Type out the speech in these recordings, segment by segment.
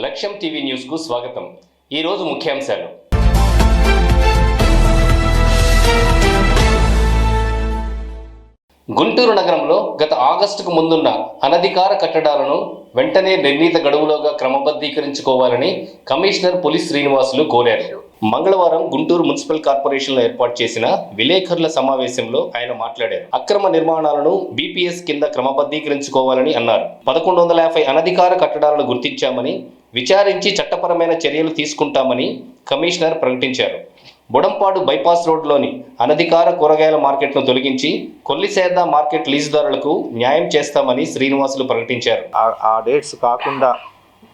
లక్ష్యం టీవీ న్యూస్కు స్వాగతం. ఈరోజు ముఖ్యాంశాలు. గుంటూరు నగరంలో గత ఆగస్టుకు ముందున్న అనధికార కట్టడాలను వెంటనే నిర్ణీత గడువులోగా క్రమబద్ధీకరించుకోవాలని కమిషనర్ పులి శ్రీనివాసులు కోరారు. మంగళవారం గుంటూరు మున్సిపల్ కార్పొరేషన్లో ఏర్పాటు చేసిన విలేకరుల సమావేశంలో ఆయన మాట్లాడారు. అక్రమ నిర్మాణాలను బీపీఎస్ కింద క్రమబద్ధీకరించుకోవాలని అన్నారు. 1150 అనధికార కట్టడాలను గుర్తించామని, విచారించి చట్టపరమైన చర్యలు తీసుకుంటామని కమిషనర్ ప్రకటించారు. బుడంపాడు బైపాస్ రోడ్లోని అనధికార కూరగాయల మార్కెట్ను తొలగించి కొల్లిసేద్ద మార్కెట్ లీజుదారులకు న్యాయం చేస్తామని శ్రీనివాసులు ప్రకటించారు. ఆ డేట్స్ కాకుండా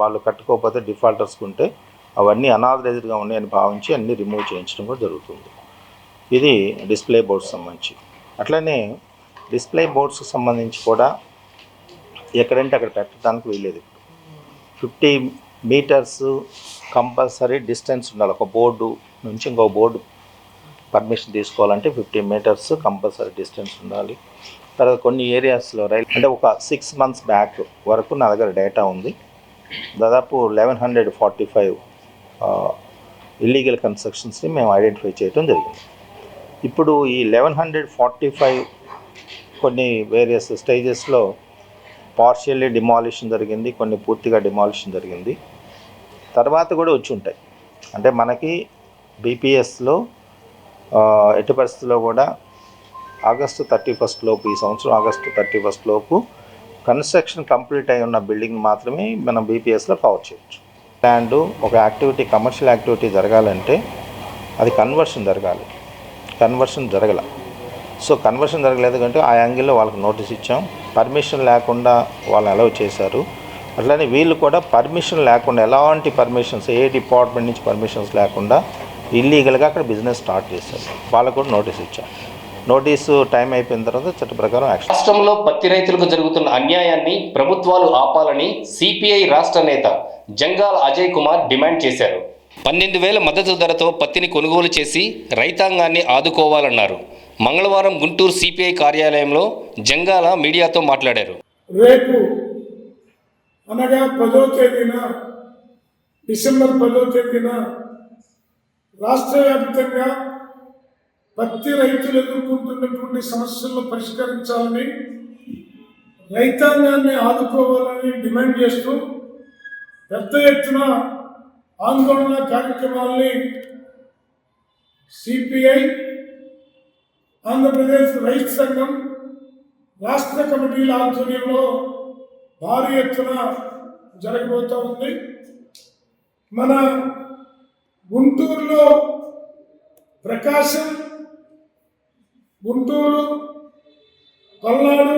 వాళ్ళు కట్టుకోకపోతే డిఫాల్టర్స్ ఉంటే అవన్నీ అనాథరైజ్డ్గా ఉన్నాయని భావించి అన్నీ రిమూవ్ చేయించడం కూడా జరుగుతుంది. ఇది డిస్ప్లే బోర్డ్స్ సంబంధించి. అట్లనే డిస్ప్లే బోర్డ్స్కి సంబంధించి కూడా ఎక్కడంటే అక్కడ పెట్టడానికి వీలేదు. 50 మీటర్స్ కంపల్సరీ డిస్టెన్స్ ఉండాలి. ఒక బోర్డు నుంచి ఇంకో బోర్డు పర్మిషన్ తీసుకోవాలంటే 50 మీటర్స్ కంపల్సరీ డిస్టెన్స్ ఉండాలి. తర్వాత కొన్ని ఏరియాస్లో అంటే ఒక 6 months బ్యాక్ వరకు నా దగ్గర డేటా ఉంది. దాదాపు 1145 ఇల్లీగల్ కన్స్ట్రక్షన్స్ని మేము ఐడెంటిఫై చేయడం జరిగింది. ఇప్పుడు ఈ 1145 కొన్ని వేరియస్ స్టేజెస్లో పార్షియల్లీ డిమాలిషన్ జరిగింది, కొన్ని పూర్తిగా డిమాలిషన్ జరిగింది. తర్వాత కూడా వచ్చి ఉంటాయి. అంటే మనకి బీపీఎస్లో ఎట్టి పరిస్థితుల్లో కూడా ఆగస్టు 31 లోపు, ఈ సంవత్సరం ఆగస్టు 31 లోపు కన్స్ట్రక్షన్ కంప్లీట్ అయి ఉన్న బిల్డింగ్ మాత్రమే మనం బీపీఎస్లో కవర్ చేయొచ్చు. ల్యాండ్ ఒక యాక్టివిటీ, కమర్షియల్ యాక్టివిటీ జరగాలంటే అది కన్వర్షన్ జరగాలి. కన్వర్షన్ జరగల. సో కన్వర్షన్ జరగలేదు కంటే ఆ యాంగిల్లో వాళ్ళకి నోటీస్ ఇచ్చాం. పర్మిషన్ లేకుండా వాళ్ళని అలౌ చేశారు. అట్లనే వీళ్ళు కూడా పర్మిషన్ లేకుండా, ఎలాంటి పర్మిషన్స్, ఏ డిపార్ట్మెంట్ నుంచి పర్మిషన్స్ లేకుండా ఇల్లీగల్గా అక్కడ బిజినెస్ స్టార్ట్ చేశారు. వాళ్ళకు కూడా నోటీస్ ఇచ్చాం. నోటీసు టైం అయిపోయిన తర్వాత చట్ట ప్రకారం యాక్షన్. రాష్ట్రంలో పత్తి రైతులకు జరుగుతున్న అన్యాయాన్ని ప్రభుత్వాలు ఆపాలని సిపిఐ రాష్ట్ర నేత జంగాల అజయ్ కుమార్ డిమాండ్ చేశారు. 12,000 మద్దతు ధరతో పత్తిని కొనుగోలు చేసి రైతాంగాన్ని ఆదుకోవాలన్నారు. మంగళవారం గుంటూరు సిపిఐ కార్యాలయంలో జంగాల మీడియాతో మాట్లాడారు. రేపు అనగా 10వ తేదీన, డిసెంబర్ 10వ తేదీన రాష్ట్ర వ్యాప్తంగా పత్తి రైతులు ఎదుర్కొంటున్నటువంటి సమస్యలను పరిష్కరించాలని, రైతాంగాన్ని ఆదుకోవాలని డిమాండ్ చేస్తూ పెద్ద ఎత్తున ఆందోళన కార్యక్రమాలని సిపిఐ, ఆంధ్రప్రదేశ్ రైతు సంఘం రాష్ట్ర కమిటీల ఆధ్వర్యంలో భారీ ఎత్తున జరగబోతూ ఉంది. మన గుంటూరులో, ప్రకాశం, గుంటూరు, పల్నాడు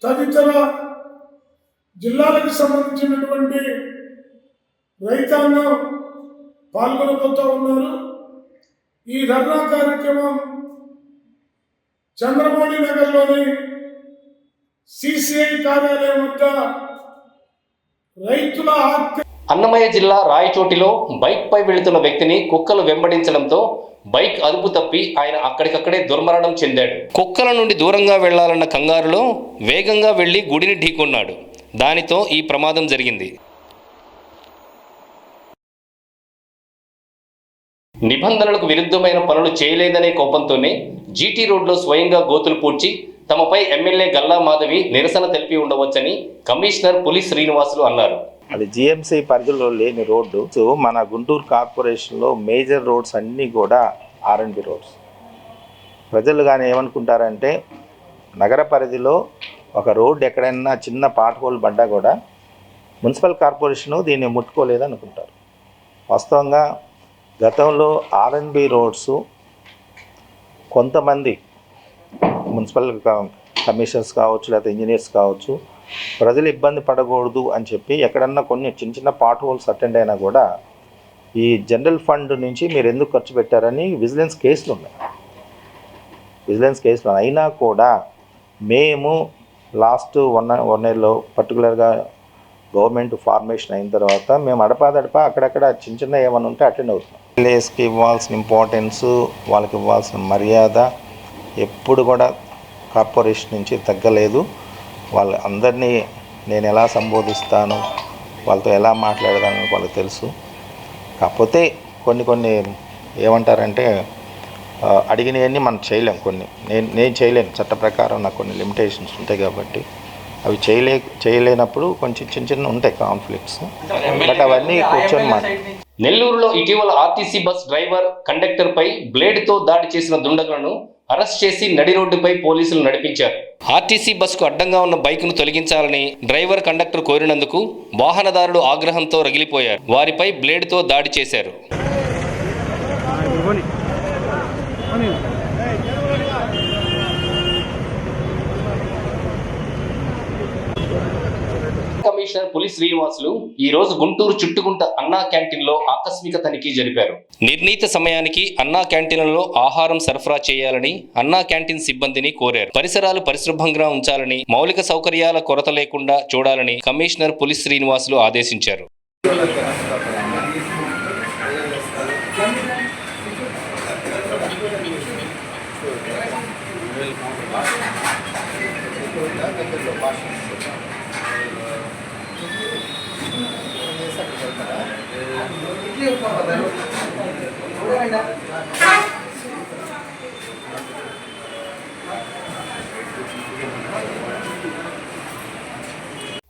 తదితర జిల్లాలకు సంబంధించినటువంటి రైతాంగం పాల్గొనబోతూ ఉన్నారు. ఈ ధర్నా కార్యక్రమం చంద్రమౌళి నగర్లోని సిసిఐ కార్యాలయం వద్ద రైతుల అన్నమయ్య జిల్లా రాయచోటిలో బైక్పై వెళుతున్న వ్యక్తిని కుక్కలు వెంబడించడంతో బైక్ అదుపు తప్పి ఆయన అక్కడికక్కడే దుర్మరణం చెందాడు. కుక్కల నుండి దూరంగా వెళ్లాలన్న కంగారులో వేగంగా వెళ్లి గుడిని ఢీకొన్నాడు. దానితో ఈ ప్రమాదం జరిగింది. నిబంధనలకు విరుద్ధమైన పనులు చేయలేదనే కోపంతోనే జీటీ రోడ్లో స్వయంగా గోతులు పూడ్చి తమపై ఎమ్మెల్యే గల్లా మాధవి నిరసన తెలిపి ఉండవచ్చని కమిషనర్ పులి శ్రీనివాసులు అన్నారు. అది జిఎంసీ పరిధిలో లేని రోడ్డు. సో మన గుంటూరు కార్పొరేషన్లో మేజర్ రోడ్స్ అన్నీ కూడా R&B రోడ్స్. ప్రజలు కానీ ఏమనుకుంటారంటే నగర పరిధిలో ఒక రోడ్డు ఎక్కడైనా చిన్న పాట్ హోల్ పడ్డా కూడా మున్సిపల్ కార్పొరేషను దీన్ని ముట్టుకోలేదు అనుకుంటారు. వాస్తవంగా గతంలో R&B రోడ్స్ కొంతమంది మున్సిపల్ కమిషనర్స్ కావచ్చు, లేకపోతే ఇంజనీర్స్ కావచ్చు, ప్రజలు ఇబ్బంది పడకూడదు అని చెప్పి ఎక్కడన్నా కొన్ని చిన్న చిన్న పాట్ హోల్స్ అటెండ్ అయినా కూడా ఈ జనరల్ ఫండ్ నుంచి మీరు ఎందుకు ఖర్చు పెట్టారని విజిలెన్స్ కేసులు ఉన్నాయి. విజిలెన్స్ కేసులు అయినా కూడా మేము లాస్ట్ వన్ ఇయర్లో పర్టికులర్గా గవర్నమెంట్ ఫార్మేషన్ అయిన తర్వాత మేము అడపాదడపా అక్కడక్కడ చిన్న చిన్న ఏమైనా ఉంటే అటెండ్ అవుతున్నాం. విలేజ్కి ఇవ్వాల్సిన ఇంపార్టెన్స్, వాళ్ళకి ఇవ్వాల్సిన మర్యాద ఎప్పుడు కూడా కార్పొరేషన్ నుంచి తగ్గలేదు. వాళ్ళ అందరినీ నేను ఎలా సంబోధిస్తాను, వాళ్ళతో ఎలా మాట్లాడదామని వాళ్ళకి తెలుసు. కాకపోతే కొన్ని ఏమంటారంటే అడిగినవన్నీ మనం చేయలేం. కొన్ని నేను చేయలేను, చట్ట ప్రకారం నాకు కొన్ని లిమిటేషన్స్ ఉంటాయి కాబట్టి అవి చేయలేనప్పుడు కొంచెం చిన్న ఉంటాయి కాన్ఫ్లిక్ట్స్. బట్ అవన్నీ కూర్చొని నెల్లూరులో ఇటీవల ఆర్టీసీ బస్ డ్రైవర్ కండక్టర్ పై బ్లేడ్తో దాడి చేసిన దుండగులను అరెస్ట్ చేసి నడి రోడ్డుపై పోలీసులు నడిపించారు. ఆర్టీసీ బస్కు అడ్డంగా ఉన్న బైక్ను తొలగించాలని డ్రైవర్ కండక్టర్ కోరినందుకు వాహనదారులు ఆగ్రహంతో రగిలిపోయారు. వారిపై బ్లేడ్తో దాడి చేశారు. కమిషనర్ పులి శ్రీనివాసులు ఈ రోజు గుంటూరు చుట్టుగుంట అన్నా క్యాంటీన్లో ఆకస్మిక తనిఖీ జరిపారు. నిర్ణీత సమయానికి అన్నా క్యాంటీన్లలో ఆహారం సరఫరా చేయాలని అన్నా క్యాంటీన్ సిబ్బందిని కోరారు. పరిసరాలు పరిశుభ్రంగా ఉంచాలని, మౌలిక సౌకర్యాల కొరత లేకుండా చూడాలని కమిషనర్ పులి శ్రీనివాసులు ఆదేశించారు.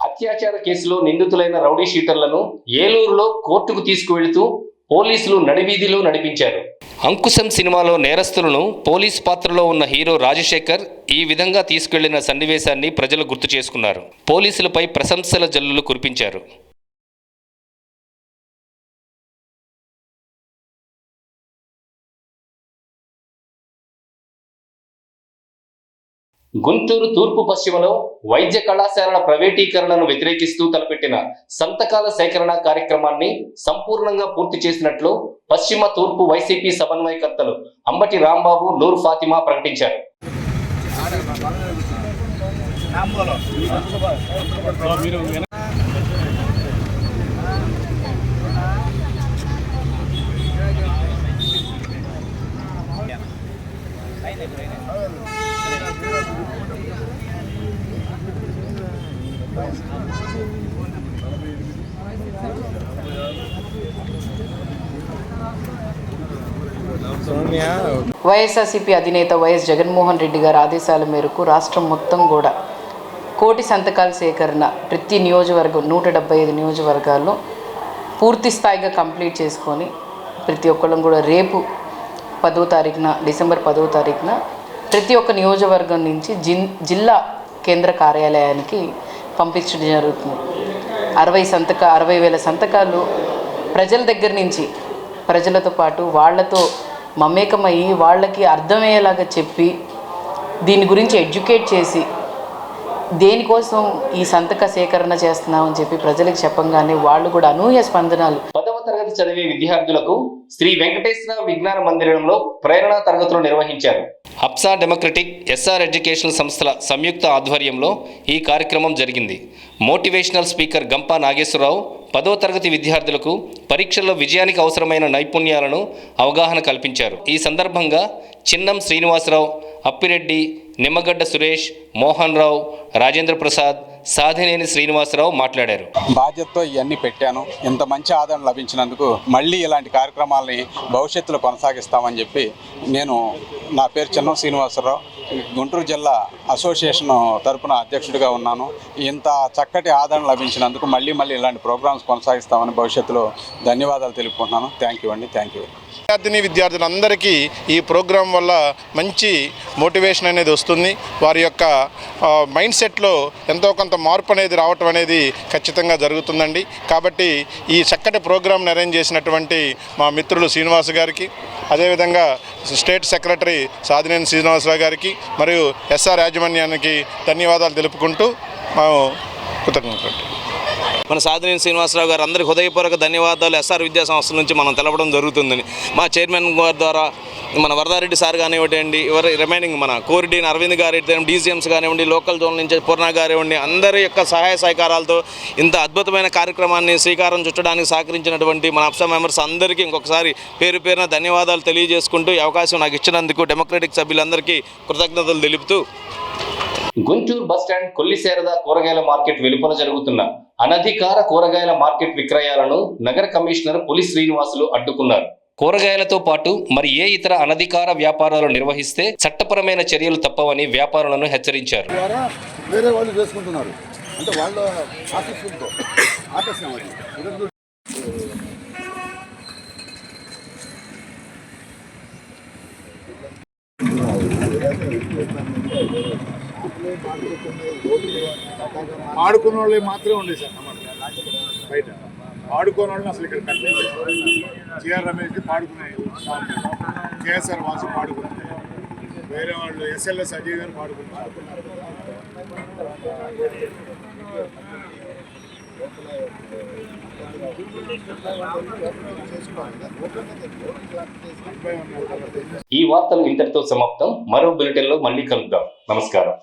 అత్యాచార కేసులో నిందితులైన రౌడీ షీటర్లను ఏలూరులో కోర్టుకు తీసుకువెళుతూ పోలీసులు నడివీధిలో నడిపించారు. అంకుశం సినిమాలో నేరస్తులను పోలీస్ పాత్రలో ఉన్న హీరో రాజశేఖర్ ఈ విధంగా తీసుకెళ్లిన సన్నివేశాన్ని ప్రజలు గుర్తు చేసుకున్నారు. పోలీసులపై ప్రశంసల జల్లులు కురిపించారు. గుంటూరు తూర్పు పశ్చిమలో వైద్య కళాశాలల ప్రైవేటీకరణను వ్యతిరేకిస్తూ తలపెట్టిన సంతకాల సేకరణ కార్యక్రమాన్ని సంపూర్ణంగా పూర్తి చేసినట్లు పశ్చిమ తూర్పు వైసీపీ సమన్వయకర్తలు అంబటి రాంబాబు, నూర్ ఫాతిమా ప్రకటించారు. వైఎస్ఆర్సీపీ అధినేత వైఎస్ జగన్మోహన్ రెడ్డి గారి ఆదేశాల మేరకు రాష్ట్రం మొత్తం కూడా 1,000,000 సంతకాల సేకరణ ప్రతి నియోజకవర్గం 175 నియోజకవర్గాల్లో పూర్తి స్థాయిగా కంప్లీట్ చేసుకొని ప్రతి ఒక్కళ్ళం కూడా రేపు 10వ తారీఖున డిసెంబర్ 10వ తారీఖున ప్రతి ఒక్క నియోజకవర్గం నుంచి జిల్లా కేంద్ర కార్యాలయానికి పంపించడం జరుగుతుంది. 60,000 సంతకాలు ప్రజల దగ్గర నుంచి, ప్రజలతో పాటు వాళ్లతో మమేకమయ్యి వాళ్ళకి అర్థమయ్యేలాగా చెప్పి దీని గురించి ఎడ్యుకేట్ చేసి దేనికోసం ఈ సంతక సేకరణ చేస్తున్నామని చెప్పి ప్రజలకు చెప్పంగానే వాళ్ళు కూడా అనూహ్య స్పందనలు. 10వ తరగతి చదివే విద్యార్థులకు శ్రీ వెంకటేశ్వర విజ్ఞాన మందిరంలో ప్రేరణ తరగతులు నిర్వహించారు. హప్సా డెమోక్రటిక్, ఎస్ఆర్ ఎడ్యుకేషనల్ సంస్థల సంయుక్త ఆధ్వర్యంలో ఈ కార్యక్రమం జరిగింది. మోటివేషనల్ స్పీకర్ గంపా నాగేశ్వరరావు 10వ తరగతి విద్యార్థులకు పరీక్షల్లో విజయానికి అవసరమైన నైపుణ్యాలను అవగాహన కల్పించారు. ఈ సందర్భంగా చిన్నం శ్రీనివాసరావు, అప్పిరెడ్డి, నిమ్మగడ్డ సురేష్, మోహన్ రావు, రాజేంద్ర ప్రసాద్, సాధినేని శ్రీనివాసరావు మాట్లాడారు. బాధ్యతతో ఇవన్నీ పెట్టాను. ఇంత మంచి ఆదరణ లభించినందుకు మళ్ళీ ఇలాంటి కార్యక్రమాలని భవిష్యత్తులో కొనసాగిస్తామని చెప్పి నా పేరు చిన్నం శ్రీనివాసరావు, గుంటూరు జిల్లా అసోసియేషన్ తరపున అధ్యక్షుడిగా ఉన్నాను. ఇంత చక్కటి ఆదరణ లభించినందుకు మళ్ళీ ఇలాంటి ప్రోగ్రామ్స్ కొనసాగిస్తామని భవిష్యత్తులో ధన్యవాదాలు తెలుపుకుంటున్నాను. థ్యాంక్ యూ అండి. Thank you. విద్యార్థులందరికీ ఈ ప్రోగ్రాం వల్ల మంచి మోటివేషన్ అనేది వస్తుంది. వారి యొక్క మైండ్ సెట్లో ఎంతో కొంత మార్పు అనేది రావటం అనేది ఖచ్చితంగా జరుగుతుందండి. కాబట్టి ఈ చక్కటి ప్రోగ్రాంని అరేంజ్ చేసినటువంటి మా మిత్రులు శ్రీనివాస్ గారికి, అదేవిధంగా స్టేట్ సెక్రటరీ సాధినేని శ్రీనివాసరావు గారికి మరియు ఎస్ఆర్ యాజమాన్యానికి ధన్యవాదాలు తెలుపుకుంటూ మేము కృతజ్ఞతలు. మన సాధినేని శ్రీనివాసరావు గారు అందరికీ హృదయపూర్వక ధన్యవాదాలు ఎస్ఆర్ విద్యా సంస్థల నుంచి మనం తెలపడం జరుగుతుందని. మా చైర్మన్ గారి ద్వారా మన వరదారెడ్డి సార్ కానివ్వండి, రిమైనింగ్ మన కోరిడి అరవింద్ గారు, డీసీఎంస్ కానివ్వండి, లోకల్ జోన్ నుంచి పూర్ణ గారివ్వండి, అందరి యొక్క సహాయ సహకారాలతో ఇంత అద్భుతమైన కార్యక్రమాన్ని శ్రీకారం చుట్టడానికి సహకరించినటువంటి మన అప్సా మెంబర్స్ అందరికీ ఇంకొకసారి పేరున ధన్యవాదాలు తెలియజేసుకుంటూ ఈ అవకాశం నాకు ఇచ్చినందుకు డెమోక్రటిక్ సభ్యులందరికీ కృతజ్ఞతలు తెలుపుతూ గుంటూరు బస్టాండ్ కొల్లిసేరద కూరగాయల మార్కెట్ వెలుపల జరుగుతున్న అనధికార కూరగాయల మార్కెట్ విక్రయాలను నగర కమిషనర్ పులి శ్రీనివాసులు అడ్డుకున్నారు. కూరగాయలతో పాటు మరి ఏ ఇతర అనధికార వ్యాపారాలు నిర్వహిస్తే చట్టపరమైన చర్యలు తప్పవని వ్యాపారులను హెచ్చరించారు. ద్వారా వేరే వాళ్ళు చేసుకుంటున్నారు అంటే వాళ్ళ ఆకర్షణతో ఆకర్షణ ఆడుకున్న వాళ్ళే మాత్రమే ఉండే సార్ బయట ఆడుకోని వాళ్ళని అసలు ఇక్కడ కట్టలేదు. జిఆర్ రమేష్కి పాడుకున్నాయి, కేఎస్ఆర్ వాసు పాడుకున్నాయి, వేరే వాళ్ళు ఎస్ఎల్ఎస్ అజయ్ గారు పాడుకున్నారు. ఈ వార్తలు ఇంతటితో సమాప్తం. మరో బులెటిన్లో మళ్ళీ కలుద్దాం. నమస్కారం.